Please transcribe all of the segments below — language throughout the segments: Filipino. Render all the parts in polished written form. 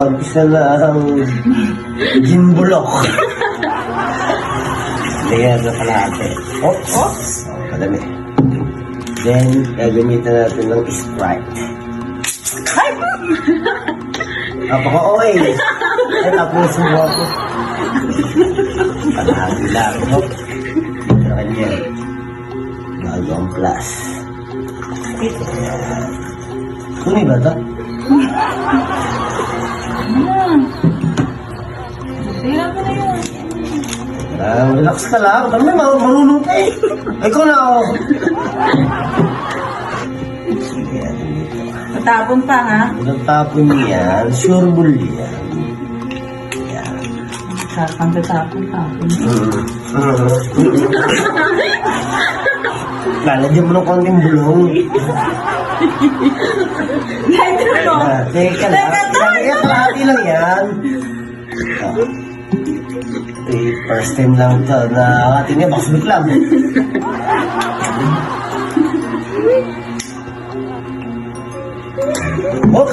Isa na ang gimbulok. Ayan, sa kalahati. Oops! Oh, madami. Then, gagamitan natin ng Sprite. Napaka-oy! Ay, tapos mo ako. Kalahati lang. Oh. Dito na kanyan. Bago ang plus. Ayan. Tunay ba ito? Tingnan ko na yun. Relax ka lang. Kami marunong ka eh. Ikaw na ako. Sige, ano dito. Matapon pa, ha? Magtatapon niyan. Sure bull yan. Yan. Sarapang tatapon pa. Lalagyan mo ng konting bulong. Ito. Teka lang. Teka, kalahati lang yan. First time lang ito na ating niya, baksbit lang. Oh!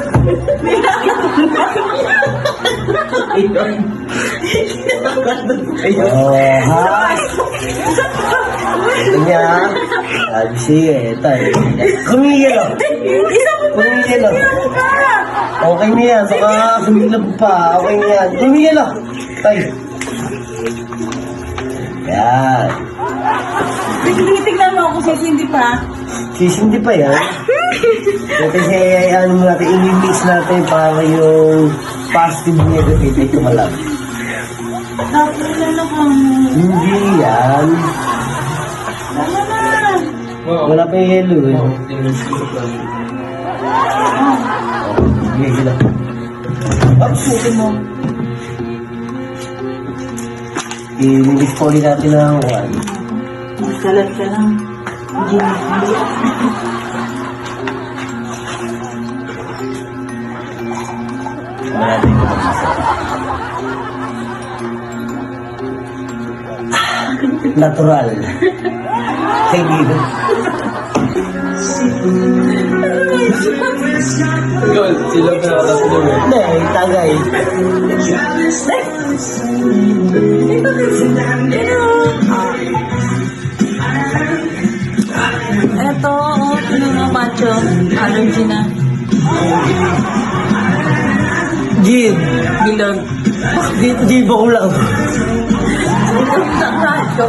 Oh, ha? Ito niya. Sige, ito eh. Kumigil oh. Kumigil oh. Okay na yan. Saka kumilab pa. Okay na yan. Kumigil oh. Tay. Yan. Tingnan mo ako sisindi pa. Sisindi pa yan. Kasi ano mo natin, i-mix natin para yung positive negative ay tumalab. Tapos na ako. Hindi yan. Tama na. Wala pa yung yellow eh. Sige, sila. Oops! Suti mo. I-mix po ulit natin ng one. Magkalat ka lang. Natin ito mag-isa. Natural. Thank you. Ikaw, sila ka nakatapos na Hindi, tagay. Eto, ano nga macho? Allergy na. Gin. Bilog. Di ba ko lang? Macho.